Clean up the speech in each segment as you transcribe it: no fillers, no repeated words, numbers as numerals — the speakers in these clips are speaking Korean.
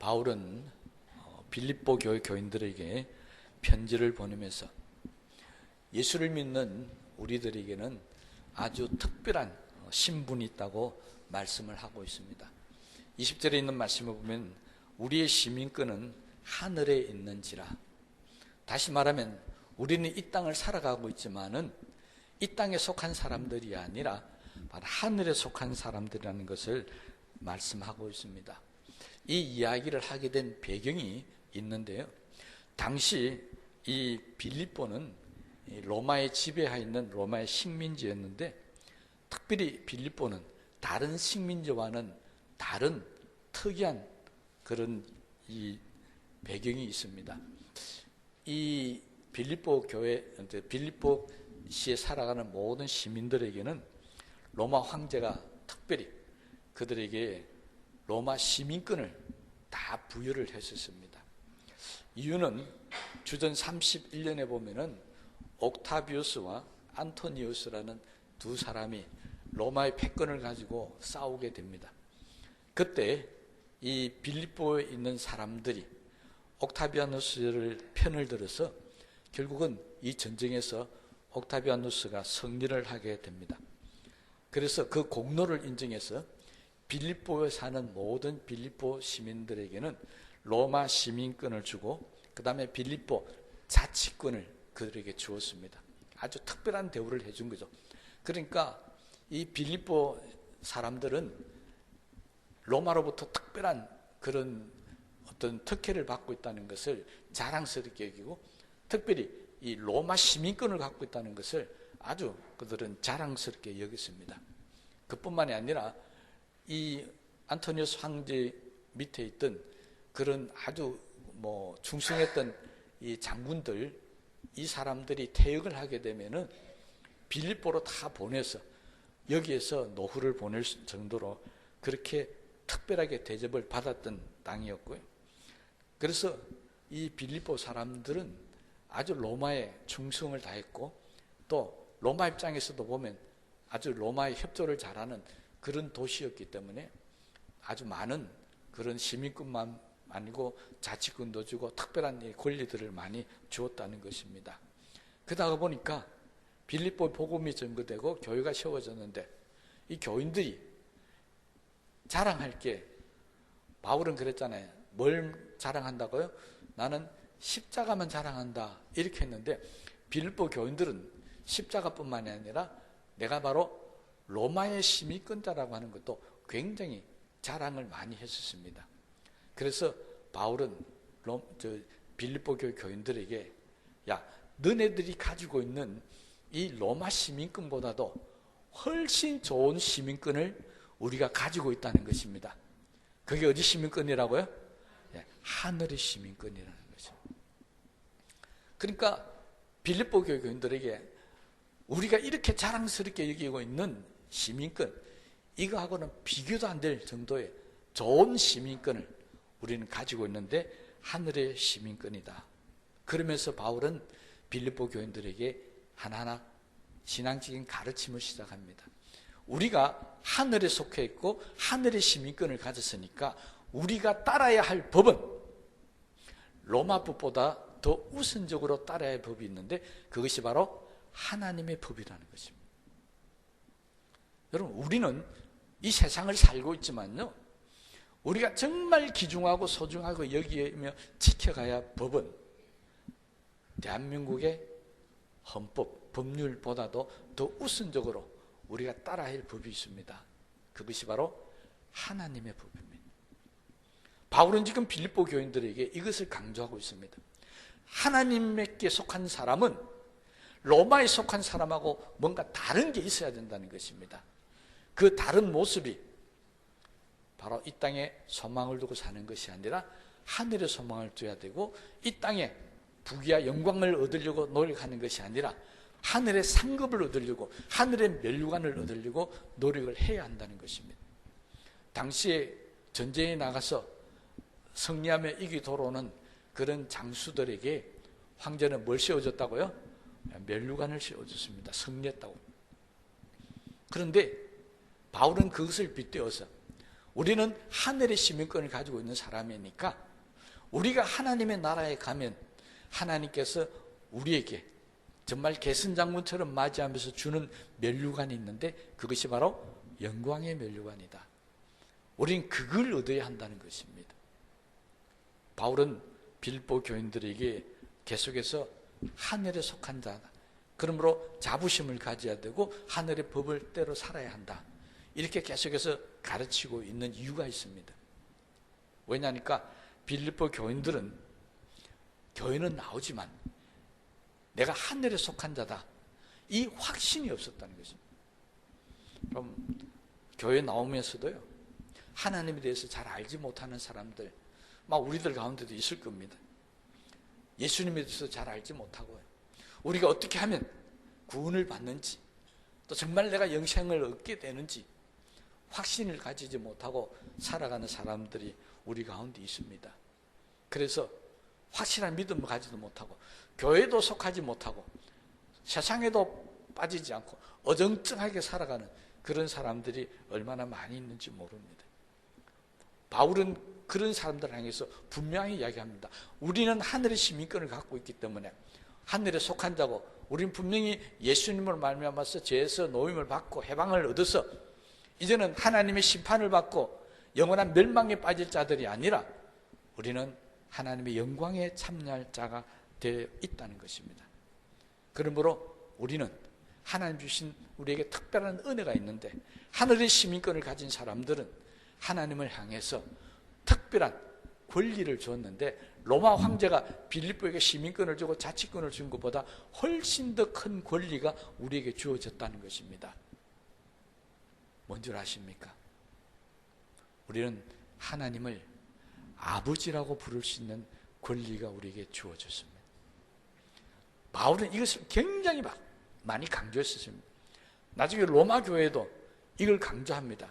바울은 빌립보 교회 교인들에게 편지를 보내면서 예수를 믿는 우리들에게는 아주 특별한 신분이 있다고 말씀을 하고 있습니다. 20절에 있는 말씀을 보면 우리의 시민권은 하늘에 있는지라. 다시 말하면 우리는 이 땅을 살아가고 있지만은 이 땅에 속한 사람들이 아니라 바로 하늘에 속한 사람들이라는 것을 말씀하고 있습니다. 이 이야기를 하게 된 배경이 있는데요. 당시 이 빌립보는 로마의 지배하에 있는 로마의 식민지였는데, 특별히 빌립보는 다른 식민지와는 다른 특이한 그런 이 배경이 있습니다. 이 빌립보 교회, 빌립보시에 살아가는 모든 시민들에게는 로마 황제가 특별히 그들에게 로마 시민권을 다 부여를 했었습니다. 이유는 주전 31년에 보면은 옥타비우스와 안토니우스라는 두 사람이 로마의 패권을 가지고 싸우게 됩니다. 그때 이 빌립보에 있는 사람들이 옥타비아누스를 편을 들어서 결국은 이 전쟁에서 옥타비아누스가 승리를 하게 됩니다. 그래서 그 공로를 인정해서 빌립보에 사는 모든 빌립보 시민들에게는 로마 시민권을 주고 그 다음에 빌립보 자치권을 그들에게 주었습니다. 아주 특별한 대우를 해준 거죠. 그러니까 이 빌립보 사람들은 로마로부터 특별한 그런 어떤 특혜를 받고 있다는 것을 자랑스럽게 여기고, 특별히 이 로마 시민권을 갖고 있다는 것을 아주 그들은 자랑스럽게 여겼습니다. 그뿐만이 아니라 이 안토니우스 황제 밑에 있던 그런 아주 충성했던 이 장군들, 이 사람들이 퇴역을 하게 되면은 빌립보로 다 보내서 여기에서 노후를 보낼 정도로 그렇게 특별하게 대접을 받았던 땅이었고요. 그래서 이 빌립보 사람들은 아주 로마에 충성을 다했고, 또 로마 입장에서도 보면 아주 로마의 협조를 잘하는 그런 도시였기 때문에 아주 많은 그런 시민권만 아니고 자치권도 주고 특별한 권리들을 많이 주었다는 것입니다. 그러다 보니까 빌립보 복음이 전거되고 교회가 세워졌는데, 이 교인들이 자랑할 게, 바울은 그랬잖아요. 뭘 자랑한다고요? 나는 십자가만 자랑한다 이렇게 했는데, 빌립보 교인들은 십자가뿐만이 아니라 내가 바로 로마의 시민권자라고 하는 것도 굉장히 자랑을 많이 했었습니다. 그래서 바울은 빌립보 교회 교인들에게, 야, 너네들이 가지고 있는 이 로마 시민권보다도 훨씬 좋은 시민권을 우리가 가지고 있다는 것입니다. 그게 어디 시민권이라고요? 하늘의 시민권이라는 거죠. 그러니까 빌립보 교회 교인들에게 우리가 이렇게 자랑스럽게 여기고 있는 시민권, 이거하고는 비교도 안 될 정도의 좋은 시민권을 우리는 가지고 있는데 하늘의 시민권이다. 그러면서 바울은 빌립보 교인들에게 하나하나 신앙적인 가르침을 시작합니다. 우리가 하늘에 속해 있고 하늘의 시민권을 가졌으니까 우리가 따라야 할 법은 로마법보다 더 우선적으로 따라야 할 법이 있는데, 그것이 바로 하나님의 법이라는 것입니다. 여러분, 우리는 이 세상을 살고 있지만요, 우리가 정말 귀중하고 소중하고 여기며 지켜가야 할 법은 대한민국의 헌법, 법률보다도 더 우선적으로 우리가 따라야 할 법이 있습니다. 그것이 바로 하나님의 법입니다. 바울은 지금 빌립보 교인들에게 이것을 강조하고 있습니다. 하나님께 속한 사람은 로마에 속한 사람하고 뭔가 다른 게 있어야 된다는 것입니다. 그 다른 모습이 바로 이 땅에 소망을 두고 사는 것이 아니라 하늘의 소망을 둬야 되고, 이 땅에 부귀와 영광을 얻으려고 노력하는 것이 아니라 하늘의 상급을 얻으려고, 하늘의 면류관을 얻으려고 노력을 해야 한다는 것입니다. 당시에 전쟁에 나가서 승리하며 이기 돌아오는 그런 장수들에게 황제는 뭘 씌워줬다고요? 면류관을 씌워줬습니다. 승리했다고. 그런데 바울은 그것을 빗대어서 우리는 하늘의 시민권을 가지고 있는 사람이니까 우리가 하나님의 나라에 가면 하나님께서 우리에게 정말 계승장군처럼 맞이하면서 주는 면류관이 있는데 그것이 바로 영광의 면류관이다. 우린 그걸 얻어야 한다는 것입니다. 바울은 빌립보 교인들에게 계속해서 하늘에 속한 자다. 그러므로 자부심을 가져야 되고 하늘의 법을 대로 살아야 한다. 이렇게 계속해서 가르치고 있는 이유가 있습니다. 왜냐하니까 빌립보 교인들은 교회는 나오지만 내가 하늘에 속한 자다. 이 확신이 없었다는 것입니다. 그럼 교회 나오면서도요, 하나님에 대해서 잘 알지 못하는 사람들, 막 우리들 가운데도 있을 겁니다. 예수님에 대해서 잘 알지 못하고요. 우리가 어떻게 하면 구원을 받는지, 또 정말 내가 영생을 얻게 되는지 확신을 가지지 못하고 살아가는 사람들이 우리 가운데 있습니다. 그래서 확실한 믿음을 가지도 못하고 교회도 속하지 못하고 세상에도 빠지지 않고 어정쩡하게 살아가는 그런 사람들이 얼마나 많이 있는지 모릅니다. 바울은 그런 사람들을 향해서 분명히 이야기합니다. 우리는 하늘의 시민권을 갖고 있기 때문에 하늘에 속한 자고 우리는 분명히 예수님을 말미암아서 죄에서 노임을 받고 해방을 얻어서 이제는 하나님의 심판을 받고 영원한 멸망에 빠질 자들이 아니라 우리는 하나님의 영광에 참여할 자가 되어 있다는 것입니다. 그러므로 우리는 하나님 주신 우리에게 특별한 은혜가 있는데 하늘의 시민권을 가진 사람들은 하나님을 향해서 특별한 권리를 줬는데 로마 황제가 빌립보에게 시민권을 주고 자치권을 준 것보다 훨씬 더 큰 권리가 우리에게 주어졌다는 것입니다. 뭔 줄 아십니까? 우리는 하나님을 아버지라고 부를 수 있는 권리가 우리에게 주어졌습니다. 바울은 이것을 굉장히 많이 강조했습니다. 나중에 로마 교회도 이걸 강조합니다.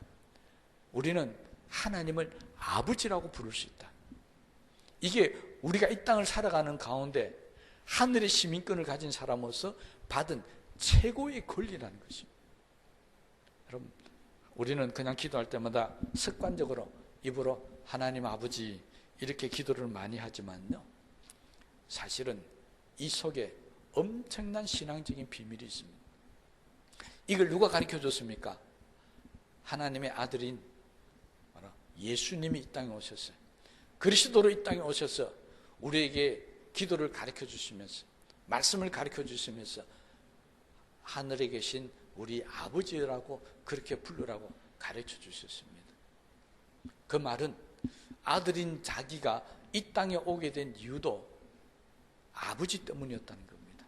우리는 하나님을 아버지라고 부를 수 있다. 이게 우리가 이 땅을 살아가는 가운데 하늘의 시민권을 가진 사람으로서 받은 최고의 권리라는 것입니다. 여러분, 우리는 그냥 기도할 때마다 습관적으로 입으로 하나님 아버지 이렇게 기도를 많이 하지만요, 사실은 이 속에 엄청난 신앙적인 비밀이 있습니다. 이걸 누가 가르쳐 줬습니까? 하나님의 아들인 예수님이 이 땅에 오셨어요. 그리스도로 이 땅에 오셔서 우리에게 기도를 가르쳐 주시면서 말씀을 가르쳐 주시면서 하늘에 계신 우리 아버지라고 그렇게 부르라고 가르쳐 주셨습니다. 그 말은 아들인 자기가 이 땅에 오게 된 이유도 아버지 때문이었다는 겁니다.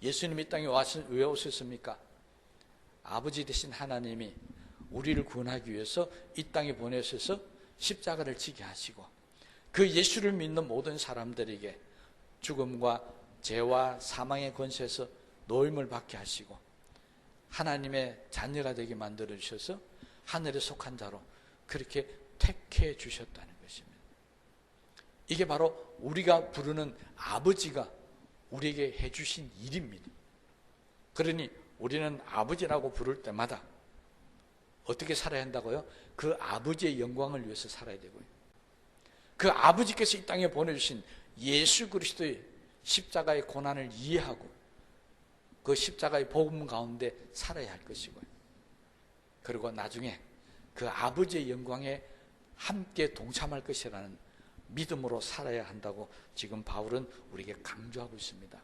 예수님이 이 땅에 왜 오셨습니까? 아버지 되신 하나님이 우리를 구원하기 위해서 이 땅에 보내셔서 십자가를 지게 하시고 그 예수를 믿는 모든 사람들에게 죽음과 죄와 사망의 권세에서 노임을 받게 하시고 하나님의 자녀가 되게 만들어 주셔서 하늘에 속한 자로 그렇게 택해 주셨다는 것입니다. 이게 바로 우리가 부르는 아버지가 우리에게 해주신 일입니다. 그러니 우리는 아버지라고 부를 때마다 어떻게 살아야 한다고요? 그 아버지의 영광을 위해서 살아야 되고요. 그 아버지께서 이 땅에 보내주신 예수 그리스도의 십자가의 고난을 이해하고 그 십자가의 복음 가운데 살아야 할 것이고요. 그리고 나중에 그 아버지의 영광에 함께 동참할 것이라는 믿음으로 살아야 한다고 지금 바울은 우리에게 강조하고 있습니다.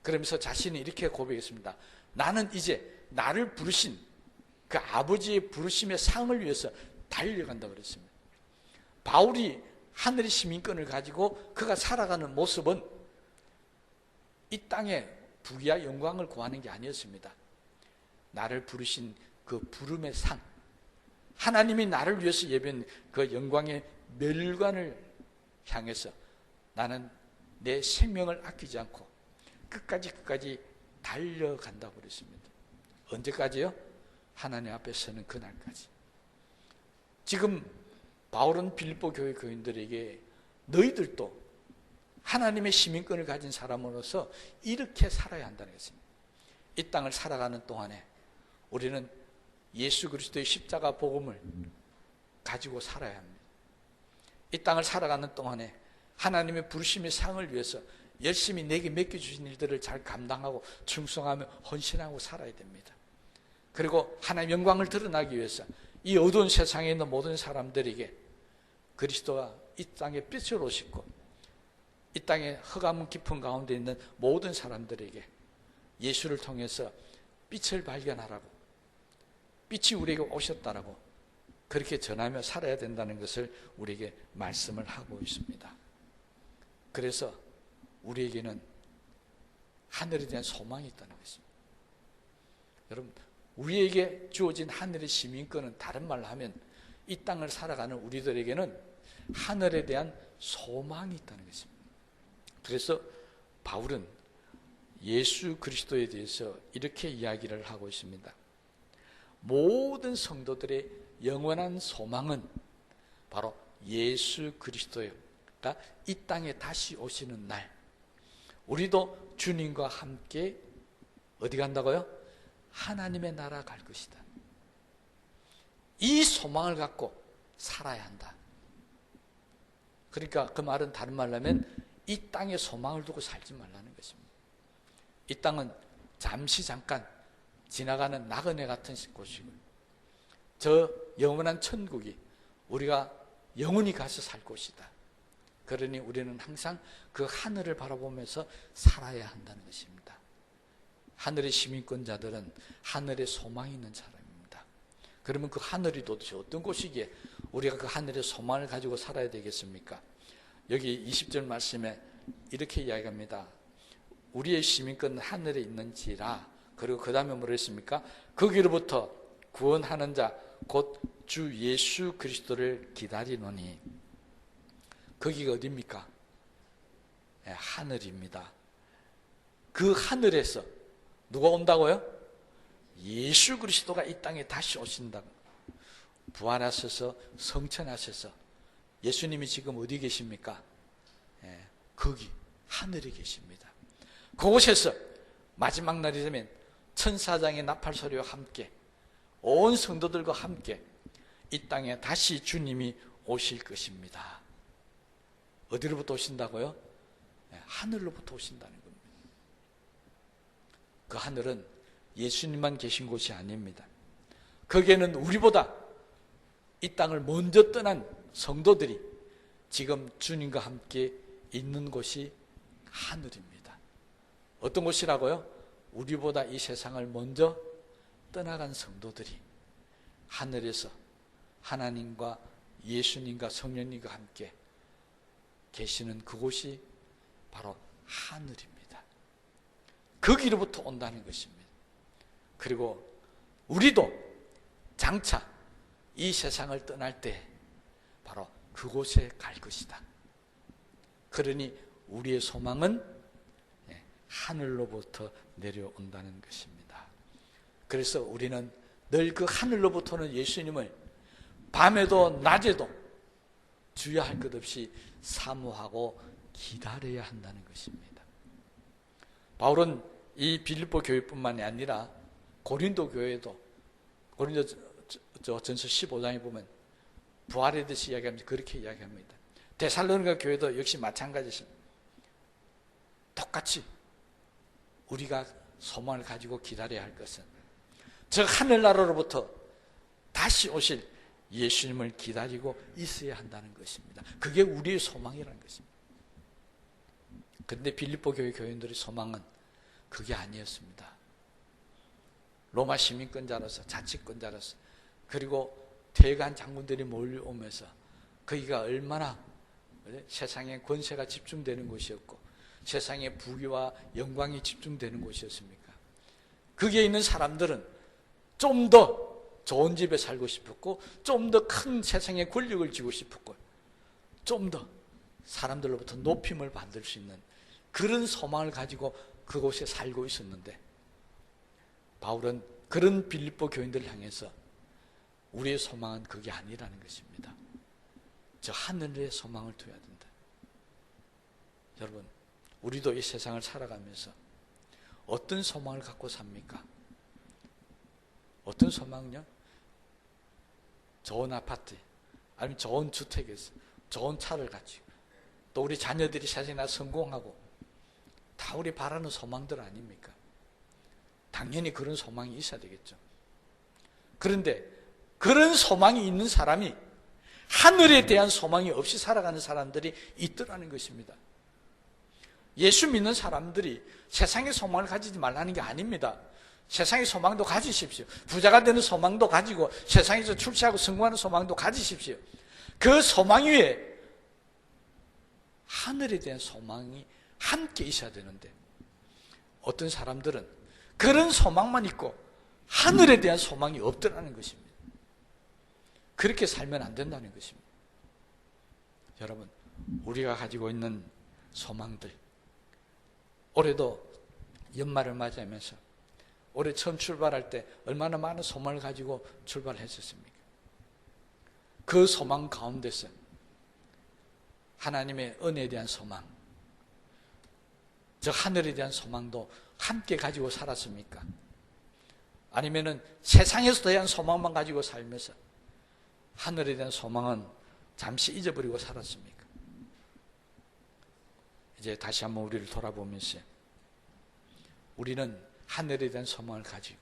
그러면서 자신이 이렇게 고백했습니다. 나는 이제 나를 부르신 그 아버지의 부르심의 상을 위해서 달려간다고 그랬습니다. 바울이 하늘의 시민권을 가지고 그가 살아가는 모습은 이 땅에 부귀와 영광을 구하는 게 아니었습니다. 나를 부르신 그 부름의 상, 하나님이 나를 위해서 예비한 그 영광의 멸관을 향해서 나는 내 생명을 아끼지 않고 끝까지 달려간다고 그랬습니다. 언제까지요? 하나님 앞에 서는 그날까지. 지금 바울은 빌립보 교회 교인들에게 너희들도 하나님의 시민권을 가진 사람으로서 이렇게 살아야 한다는 것입니다. 이 땅을 살아가는 동안에 우리는 예수 그리스도의 십자가 복음을 가지고 살아야 합니다. 이 땅을 살아가는 동안에 하나님의 부르심의 상을 위해서 열심히 내게 맡겨주신 일들을 잘 감당하고 충성하며 헌신하고 살아야 됩니다. 그리고 하나님의 영광을 드러나기 위해서 이 어두운 세상에 있는 모든 사람들에게 그리스도가 이 땅에 빛으로 오시고 이 땅에 흑암 깊은 가운데 있는 모든 사람들에게 예수를 통해서 빛을 발견하라고, 빛이 우리에게 오셨다라고 그렇게 전하며 살아야 된다는 것을 우리에게 말씀을 하고 있습니다. 그래서 우리에게는 하늘에 대한 소망이 있다는 것입니다. 여러분, 우리에게 주어진 하늘의 시민권은 다른 말로 하면 이 땅을 살아가는 우리들에게는 하늘에 대한 소망이 있다는 것입니다. 그래서 바울은 예수 그리스도에 대해서 이렇게 이야기를 하고 있습니다. 모든 성도들의 영원한 소망은 바로 예수 그리스도가 이 땅에 다시 오시는 날, 우리도 주님과 함께 어디 간다고요? 하나님의 나라 갈 것이다. 이 소망을 갖고 살아야 한다. 그러니까 그 말은 다른 말로 하면 이 땅에 소망을 두고 살지 말라는 것입니다. 이 땅은 잠시 잠깐 지나가는 나그네 같은 곳이고, 저 영원한 천국이 우리가 영원히 가서 살 곳이다. 그러니 우리는 항상 그 하늘을 바라보면서 살아야 한다는 것입니다. 하늘의 시민권자들은 하늘에 소망이 있는 사람입니다. 그러면 그 하늘이 도대체 어떤 곳이기에 우리가 그 하늘의 소망을 가지고 살아야 되겠습니까? 여기 20절 말씀에 이렇게 이야기합니다. 우리의 시민권은 하늘에 있는지라. 그리고 그 다음에 뭐라 했습니까? 거기로부터 구원하는 자 곧 주 예수 그리스도를 기다리노니. 거기가 어디입니까? 네, 하늘입니다. 그 하늘에서 누가 온다고요? 예수 그리스도가 이 땅에 다시 오신다고. 부활하셔서 성천하셔서 예수님이 지금 어디 계십니까? 네, 거기 하늘에 계십니다. 그곳에서 마지막 날이 되면 천사장의 나팔 소리와 함께 온 성도들과 함께 이 땅에 다시 주님이 오실 것입니다. 어디로부터 오신다고요? 네, 하늘로부터 오신다는 겁니다. 그 하늘은 예수님만 계신 곳이 아닙니다. 거기에는 우리보다 이 땅을 먼저 떠난 성도들이 지금 주님과 함께 있는 곳이 하늘입니다. 어떤 곳이라고요? 우리보다 이 세상을 먼저 떠나간 성도들이 하늘에서 하나님과 예수님과 성령님과 함께 계시는 그곳이 바로 하늘입니다. 거기로부터 온다는 것입니다. 그리고 우리도 장차 이 세상을 떠날 때 바로 그곳에 갈 것이다. 그러니 우리의 소망은 하늘로부터 내려온다는 것입니다. 그래서 우리는 늘 그 하늘로부터는 예수님을 밤에도 낮에도 주의할 것 없이 사모하고 기다려야 한다는 것입니다. 바울은 이 빌립보 교회뿐만이 아니라 고린도 교회도, 고린도 전서 15장에 보면 부활에 대해서 이야기하면서 그렇게 이야기합니다. 데살로니가 교회도 역시 마찬가지입니다. 똑같이 우리가 소망을 가지고 기다려야 할 것은 저 하늘나라로부터 다시 오실 예수님을 기다리고 있어야 한다는 것입니다. 그게 우리의 소망이라는 것입니다. 그런데 빌립보 교회 교인들의 소망은 그게 아니었습니다. 로마 시민권자로서, 자치권자로서, 그리고 대간 장군들이 몰려오면서 거기가 얼마나 세상의 권세가 집중되는 곳이었고 세상의 부귀와 영광이 집중되는 곳이었습니까? 거기에 있는 사람들은 좀 더 좋은 집에 살고 싶었고 좀 더 큰 세상의 권력을 쥐고 싶었고 좀 더 사람들로부터 높임을 받을 수 있는 그런 소망을 가지고 그곳에 살고 있었는데 바울은 그런 빌립보 교인들을 향해서 우리의 소망은 그게 아니라는 것입니다. 저 하늘의 소망을 둬야 된다. 여러분, 우리도 이 세상을 살아가면서 어떤 소망을 갖고 삽니까? 어떤 소망은요? 좋은 아파트, 아니면 좋은 주택에서 좋은 차를 가지고 또 우리 자녀들이 세상에 나서 성공하고 다 우리 바라는 소망들 아닙니까? 당연히 그런 소망이 있어야 되겠죠. 그런데 그런 소망이 있는 사람이 하늘에 대한 소망이 없이 살아가는 사람들이 있더라는 것입니다. 예수 믿는 사람들이 세상의 소망을 가지지 말라는 게 아닙니다. 세상의 소망도 가지십시오. 부자가 되는 소망도 가지고 세상에서 출세하고 성공하는 소망도 가지십시오. 그 소망 위에 하늘에 대한 소망이 함께 있어야 되는데 어떤 사람들은 그런 소망만 있고 하늘에 대한 소망이 없더라는 것입니다. 그렇게 살면 안 된다는 것입니다. 여러분, 우리가 가지고 있는 소망들, 올해도 연말을 맞이하면서 올해 처음 출발할 때 얼마나 많은 소망을 가지고 출발했었습니까? 그 소망 가운데서 하나님의 은혜에 대한 소망, 저 하늘에 대한 소망도 함께 가지고 살았습니까? 아니면은 세상에서 대한 소망만 가지고 살면서 하늘에 대한 소망은 잠시 잊어버리고 살았습니까? 이제 다시 한번 우리를 돌아보면서 우리는 하늘에 대한 소망을 가지고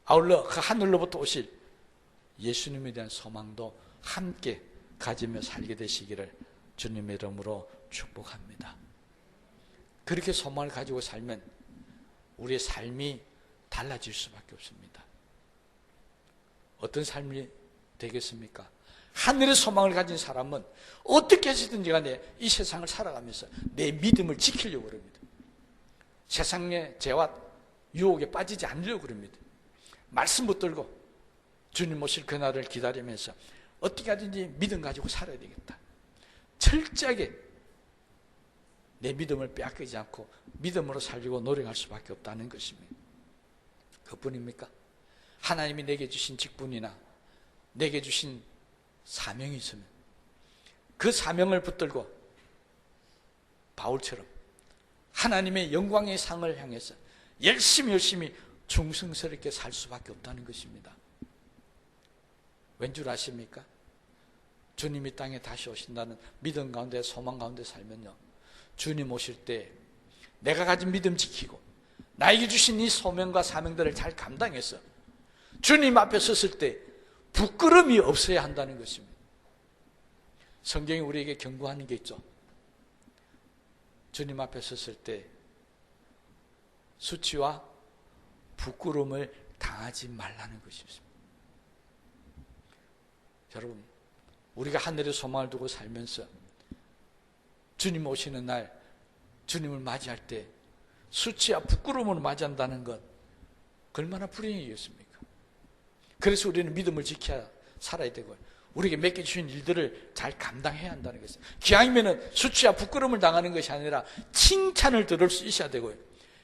아울러 그 하늘로부터 오실 예수님에 대한 소망도 함께 가지며 살게 되시기를 주님의 이름으로 축복합니다. 그렇게 소망을 가지고 살면 우리의 삶이 달라질 수밖에 없습니다. 어떤 삶이 되겠습니까? 하늘의 소망을 가진 사람은 어떻게 해서든지 간에 이 세상을 살아가면서 내 믿음을 지키려고 합니다. 세상의 죄와 유혹에 빠지지 않으려고 합니다. 말씀 붙들고 주님 오실 그날을 기다리면서 어떻게 하든지 믿음 가지고 살아야 되겠다. 철저하게 내 믿음을 빼앗기지 않고 믿음으로 살려고 노력할 수밖에 없다는 것입니다. 그뿐입니까? 하나님이 내게 주신 직분이나 내게 주신 사명이 있으면 그 사명을 붙들고 바울처럼 하나님의 영광의 상을 향해서 열심히 충성스럽게 살 수밖에 없다는 것입니다. 왠 줄 아십니까? 주님이 땅에 다시 오신다는 믿음 가운데 소망 가운데 살면요, 주님 오실 때 내가 가진 믿음 지키고 나에게 주신 이 소명과 사명들을 잘 감당해서 주님 앞에 섰을 때 부끄러움이 없어야 한다는 것입니다. 성경이 우리에게 경고하는 게 있죠. 주님 앞에 섰을 때 수치와 부끄러움을 당하지 말라는 것입니다. 여러분, 우리가 하늘의 소망을 두고 살면서 주님 오시는 날 주님을 맞이할 때 수치와 부끄러움을 맞이한다는 것 얼마나 불행이겠습니까? 그래서 우리는 믿음을 지켜야 살아야 되고요, 우리에게 맡겨주신 일들을 잘 감당해야 한다는 것입니다. 기왕이면 수치와 부끄러움을 당하는 것이 아니라 칭찬을 들을 수 있어야 되고요,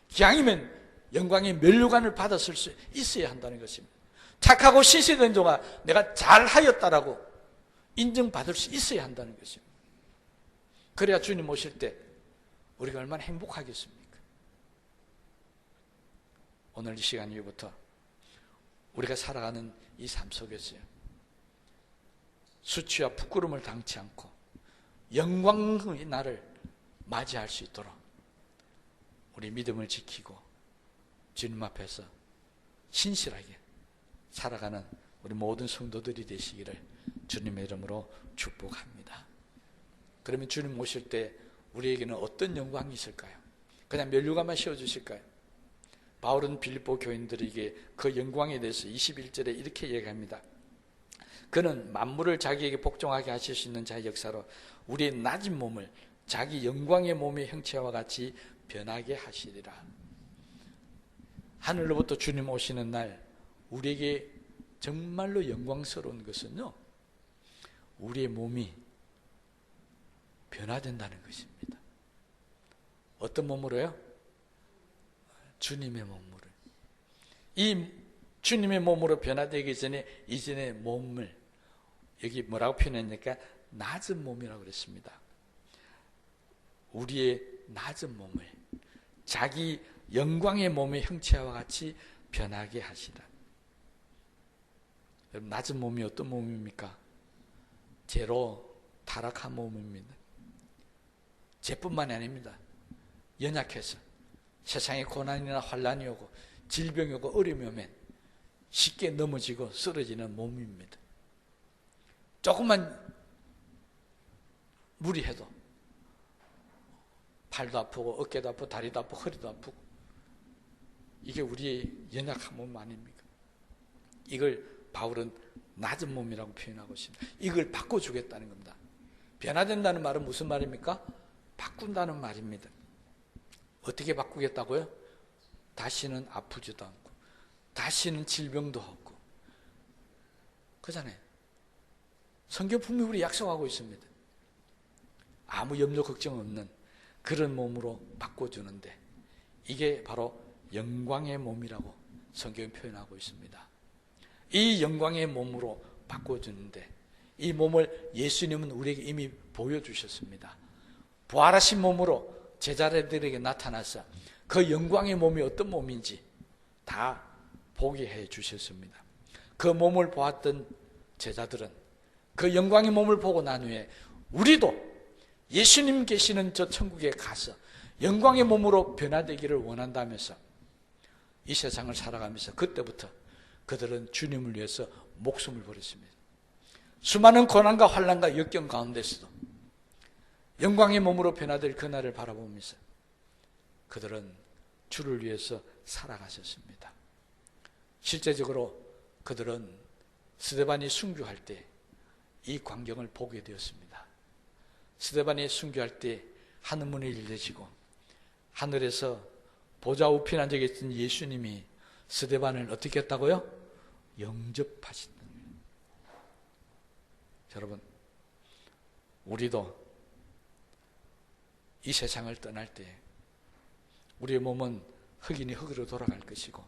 기왕이면 영광의 면류관을 받았을 수 있어야 한다는 것입니다. 착하고 시세된 종아 내가 잘하였다라고 인정받을 수 있어야 한다는 것입니다. 그래야 주님 오실 때 우리가 얼마나 행복하겠습니까? 오늘 이 시간 이후부터 우리가 살아가는 이 삶 속에서요, 수치와 부끄러움을 당치 않고 영광의 날을 맞이할 수 있도록 우리 믿음을 지키고 주님 앞에서 신실하게 살아가는 우리 모든 성도들이 되시기를 주님의 이름으로 축복합니다. 그러면 주님 오실 때 우리에게는 어떤 영광이 있을까요? 그냥 면류관만 씌워주실까요? 바울은 빌립보 교인들에게 그 영광에 대해서 21절에 이렇게 얘기합니다. 그는 만물을 자기에게 복종하게 하실 수 있는 자의 역사로 우리의 낮은 몸을 자기 영광의 몸의 형체와 같이 변하게 하시리라. 하늘로부터 주님 오시는 날 우리에게 정말로 영광스러운 것은요, 우리의 몸이 변화된다는 것입니다. 어떤 몸으로요? 주님의 몸으로. 이 주님의 몸으로 변화되기 전에 이전의 몸을, 여기 뭐라고 표현했니까? 낮은 몸이라고 그랬습니다. 우리의 낮은 몸을 자기 영광의 몸의 형체와 같이 변하게 하시라. 여러분, 낮은 몸이 어떤 몸입니까? 죄로 타락한 몸입니다. 죄뿐만이 아닙니다. 연약해서 세상에 고난이나 환난이 오고 질병이 오고 어려움이 오면 쉽게 넘어지고 쓰러지는 몸입니다. 조금만 무리해도 팔도 아프고 어깨도 아프고 다리도 아프고 허리도 아프고, 이게 우리의 연약한 몸 아닙니까? 이걸 바울은 낮은 몸이라고 표현하고 있습니다. 이걸 바꿔주겠다는 겁니다. 변화된다는 말은 무슨 말입니까? 바꾼다는 말입니다. 어떻게 바꾸겠다고요? 다시는 아프지도 않고 다시는 질병도 없고, 그잖아요. 성경 분명히 우리 약속하고 있습니다. 아무 염려 걱정 없는 그런 몸으로 바꿔주는데, 이게 바로 영광의 몸이라고 성경이 표현하고 있습니다. 이 영광의 몸으로 바꿔주는데, 이 몸을 예수님은 우리에게 이미 보여주셨습니다. 부활하신 몸으로 제자들에게 나타나서 그 영광의 몸이 어떤 몸인지 다 보게 해 주셨습니다. 그 몸을 보았던 제자들은 그 영광의 몸을 보고 난 후에 우리도 예수님 계시는 저 천국에 가서 영광의 몸으로 변화되기를 원한다면서 이 세상을 살아가면서 그때부터 그들은 주님을 위해서 목숨을 버렸습니다. 수많은 고난과 환난과 역경 가운데서도 영광의 몸으로 변화될 그날을 바라보면서 그들은 주를 위해서 살아가셨습니다. 실제적으로 그들은 스데반이 순교할 때 이 광경을 보게 되었습니다. 스데반이 순교할 때 하늘문이 열려지고 하늘에서 보좌 우편 앉아 계신 예수님이 스데반을 어떻게 했다고요? 영접하신다. 여러분, 우리도 이 세상을 떠날 때 우리의 몸은 흑인이 흑으로 돌아갈 것이고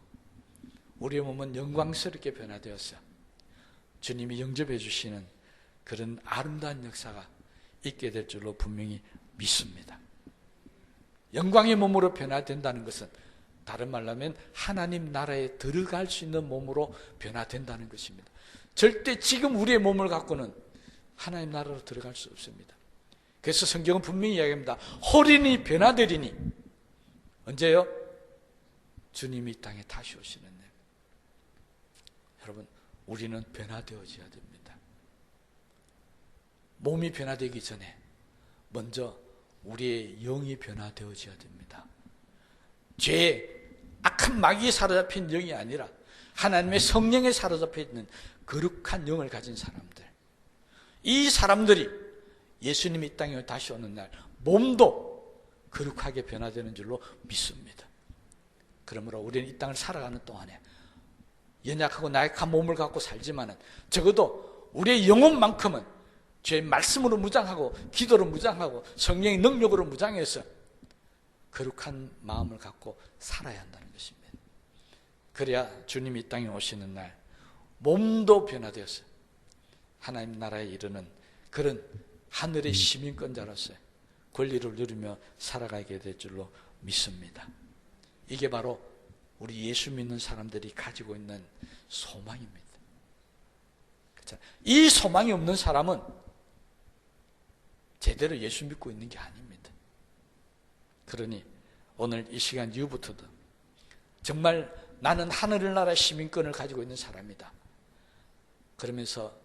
우리의 몸은 영광스럽게 변화되어서 주님이 영접해 주시는 그런 아름다운 역사가 있게 될 줄로 분명히 믿습니다. 영광의 몸으로 변화된다는 것은 다른 말로 하면 하나님 나라에 들어갈 수 있는 몸으로 변화된다는 것입니다. 절대 지금 우리의 몸을 갖고는 하나님 나라로 들어갈 수 없습니다. 그래서 성경은 분명히 이야기합니다. 홀인이 변화되리니, 언제요? 주님이 이 땅에 다시 오시는 날. 여러분, 우리는 변화되어져야 됩니다. 몸이 변화되기 전에 먼저 우리의 영이 변화되어져야 됩니다. 죄의 악한 마귀에 사로잡힌 영이 아니라 하나님의 성령에 사로잡혀 있는 거룩한 영을 가진 사람들, 이 사람들이 예수님이 이 땅에 다시 오는 날 몸도 거룩하게 변화되는 줄로 믿습니다. 그러므로 우리는 이 땅을 살아가는 동안에 연약하고 나약한 몸을 갖고 살지만은 적어도 우리의 영혼만큼은 죄의 말씀으로 무장하고 기도로 무장하고 성령의 능력으로 무장해서 거룩한 마음을 갖고 살아야 한다는 것입니다. 그래야 주님이 이 땅에 오시는 날 몸도 변화되어서 하나님 나라에 이르는 그런 하늘의 시민권자로서 권리를 누리며 살아가게 될 줄로 믿습니다. 이게 바로 우리 예수 믿는 사람들이 가지고 있는 소망입니다. 이 소망이 없는 사람은 제대로 예수 믿고 있는 게 아닙니다. 그러니 오늘 이 시간 이후부터도 정말 나는 하늘나라 시민권을 가지고 있는 사람이다. 그러면서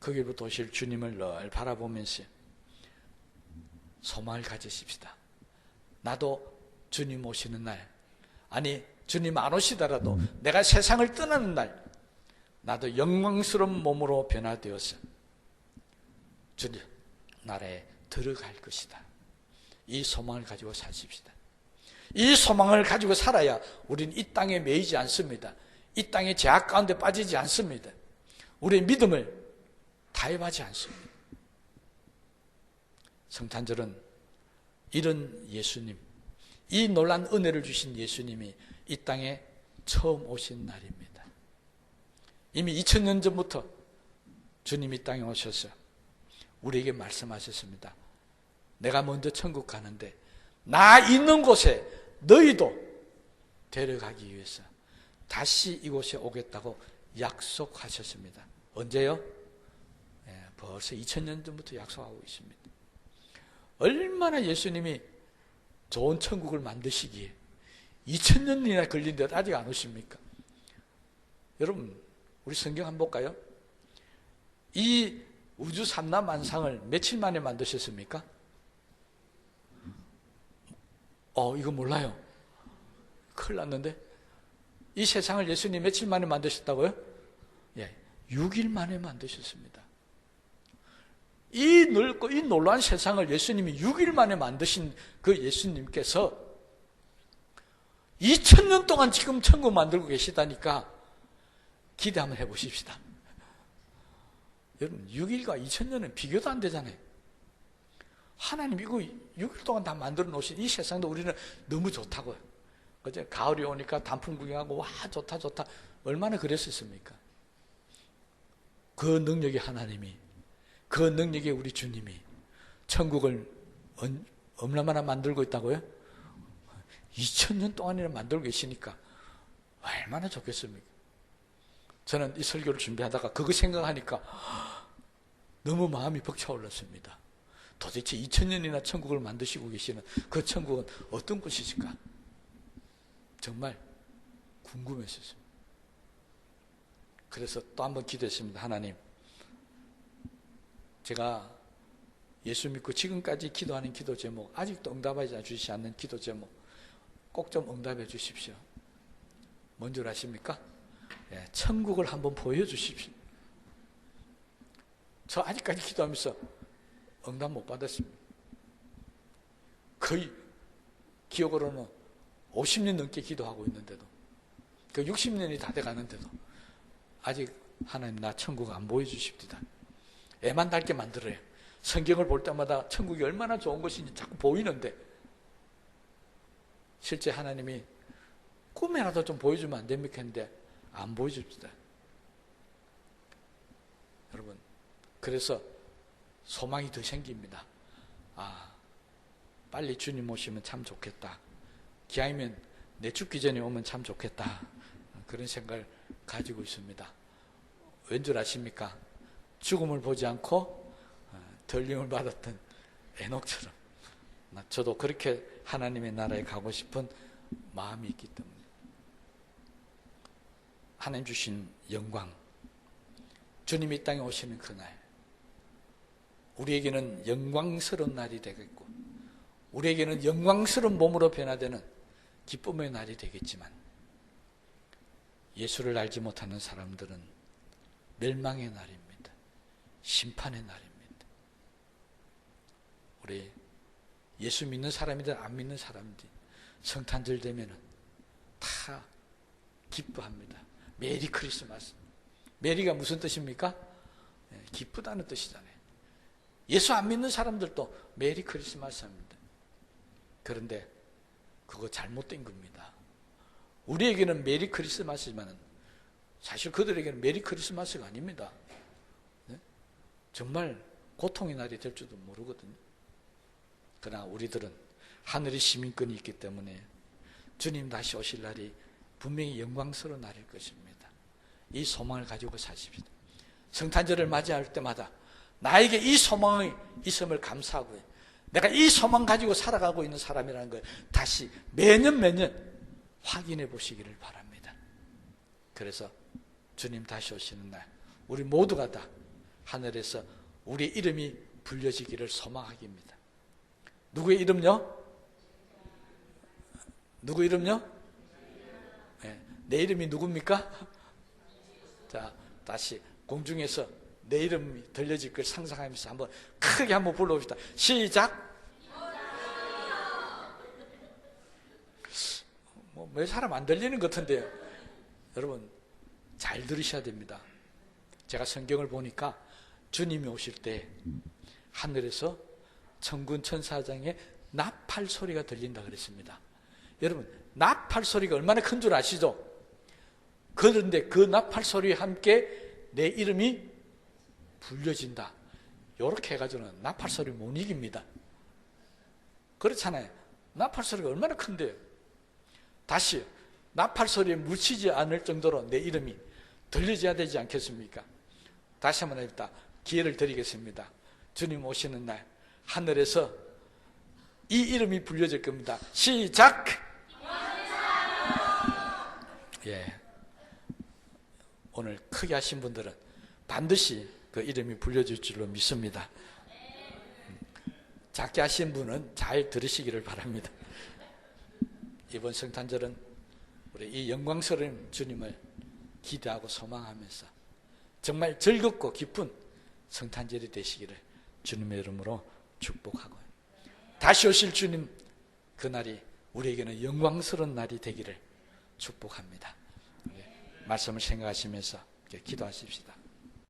거기로부터 오실 주님을 늘 바라보면서 소망을 가지십시다. 나도 주님 오시는 날, 아니 주님 안 오시더라도 내가 세상을 떠나는 날 나도 영광스러운 몸으로 변화되어서 주님 나라에 들어갈 것이다. 이 소망을 가지고 사십시다. 이 소망을 가지고 살아야 우리는 이 땅에 매이지 않습니다. 이 땅의 죄악 가운데 빠지지 않습니다. 우리의 믿음을 타협하지 않습니다. 성탄절은 이런 예수님, 이 놀라운 은혜를 주신 예수님이 이 땅에 처음 오신 날입니다. 이미 2000년 전부터 주님이 이 땅에 오셔서 우리에게 말씀하셨습니다. 내가 먼저 천국 가는데 나 있는 곳에 너희도 데려가기 위해서 다시 이곳에 오겠다고 약속하셨습니다. 언제요? 벌써 2000년 전부터 약속하고 있습니다. 얼마나 예수님이 좋은 천국을 만드시기에 2000년이나 걸린데도 아직 안 오십니까? 여러분, 우리 성경 한번 볼까요? 이 우주 삼라만상을 며칠 만에 만드셨습니까? 이거 몰라요. 큰일 났는데. 이 세상을 예수님 며칠 만에 만드셨다고요? 예, 6일 만에 만드셨습니다. 이 넓고 이 놀라운 세상을 예수님이 6일 만에 만드신 그 예수님께서 2000년 동안 지금 천국 만들고 계시다니까 기대 한번 해보십시다. 여러분, 6일과 2000년은 비교도 안 되잖아요. 하나님 이거 6일 동안 다 만들어 놓으신 이 세상도 우리는 너무 좋다고요. 그죠? 가을이 오니까 단풍 구경하고 와 좋다 좋다 얼마나 그랬었습니까? 그 능력의 하나님이, 그 능력의 우리 주님이 천국을 얼마나 만들고 있다고요? 2000년 동안이나 만들고 계시니까 얼마나 좋겠습니까? 저는 이 설교를 준비하다가 그거 생각하니까 너무 마음이 벅차올랐습니다. 도대체 2000년이나 천국을 만드시고 계시는 그 천국은 어떤 곳이실까? 정말 궁금했었어요. 그래서 또 한 번 기도했습니다. 하나님, 제가 예수 믿고 지금까지 기도하는 기도 제목, 아직도 응답하지 주시지 않는 기도 제목 꼭 좀 응답해 주십시오. 뭔 줄 아십니까? 예, 천국을 한번 보여주십시오. 저 아직까지 기도하면서 응답 못 받았습니다. 거의 기억으로는 50년 넘게 기도하고 있는데도, 그 60년이 다 돼가는데도 아직 하나님 나 천국 안 보여주십니다. 애만 닳게 만들어요. 성경을 볼 때마다 천국이 얼마나 좋은 것인지 자꾸 보이는데 실제 하나님이 꿈에라도 좀 보여주면 안 됩니까 했는데 안 보여줍니다. 여러분, 그래서 소망이 더 생깁니다. 빨리 주님 오시면 참 좋겠다. 기왕이면 내 죽기 전에 오면 참 좋겠다. 그런 생각을 가지고 있습니다. 왠 줄 아십니까? 죽음을 보지 않고 들림을 받았던 에녹처럼 저도 그렇게 하나님의 나라에 가고 싶은 마음이 있기 때문에 하나님 주신 영광, 주님이 이 땅에 오시는 그날 우리에게는 영광스러운 날이 되겠고 우리에게는 영광스러운 몸으로 변화되는 기쁨의 날이 되겠지만 예수를 알지 못하는 사람들은 멸망의 날입니다. 심판의 날입니다. 우리 예수 믿는 사람이든 안 믿는 사람들 성탄절 되면은 다 기뻐합니다. 메리 크리스마스. 메리가 무슨 뜻입니까? 기쁘다는 뜻이잖아요. 예수 안 믿는 사람들도 메리 크리스마스 합니다. 그런데 그거 잘못된 겁니다. 우리에게는 메리 크리스마스지만 사실 그들에게는 메리 크리스마스가 아닙니다. 정말 고통의 날이 될 줄도 모르거든요. 그러나 우리들은 하늘의 시민권이 있기 때문에 주님 다시 오실 날이 분명히 영광스러운 날일 것입니다. 이 소망을 가지고 사십시오. 성탄절을 맞이할 때마다 나에게 이 소망이 있음을 감사하고요. 내가 이 소망 가지고 살아가고 있는 사람이라는 걸 다시 매년 확인해 보시기를 바랍니다. 그래서 주님 다시 오시는 날 우리 모두가 다 하늘에서 우리 이름이 불려지기를 소망하기입니다. 누구의 이름요? 누구 이름요? 네, 내 이름이 누굽니까? 자, 다시 공중에서 내 이름이 들려질 걸 상상하면서 한번 크게 한번 불러봅시다. 시작! 몇 사람 안 들리는 것 같은데요. 여러분 잘 들으셔야 됩니다. 제가 성경을 보니까 주님이 오실 때 하늘에서 천군 천사장의 나팔 소리가 들린다 그랬습니다. 여러분 나팔 소리가 얼마나 큰 줄 아시죠? 그런데 그 나팔 소리와 함께 내 이름이 불려진다. 이렇게 해가지고는 나팔 소리 못 이깁니다. 그렇잖아요. 나팔 소리가 얼마나 큰데요. 다시 나팔 소리에 묻히지 않을 정도로 내 이름이 들려져야 되지 않겠습니까? 다시 한번 해봅니다. 기회를 드리겠습니다. 주님 오시는 날 하늘에서 이 이름이 불려질 겁니다. 시작! 예. 오늘 크게 하신 분들은 반드시 그 이름이 불려질 줄로 믿습니다. 작게 하신 분은 잘 들으시기를 바랍니다. 이번 성탄절은 우리 이 영광스러운 주님을 기대하고 소망하면서 정말 즐겁고 기쁜 성탄절이 되시기를 주님의 이름으로 축복하고요. 다시 오실 주님 그날이 우리에게는 영광스러운 날이 되기를 축복합니다. 말씀을 생각하시면서 기도하십시다.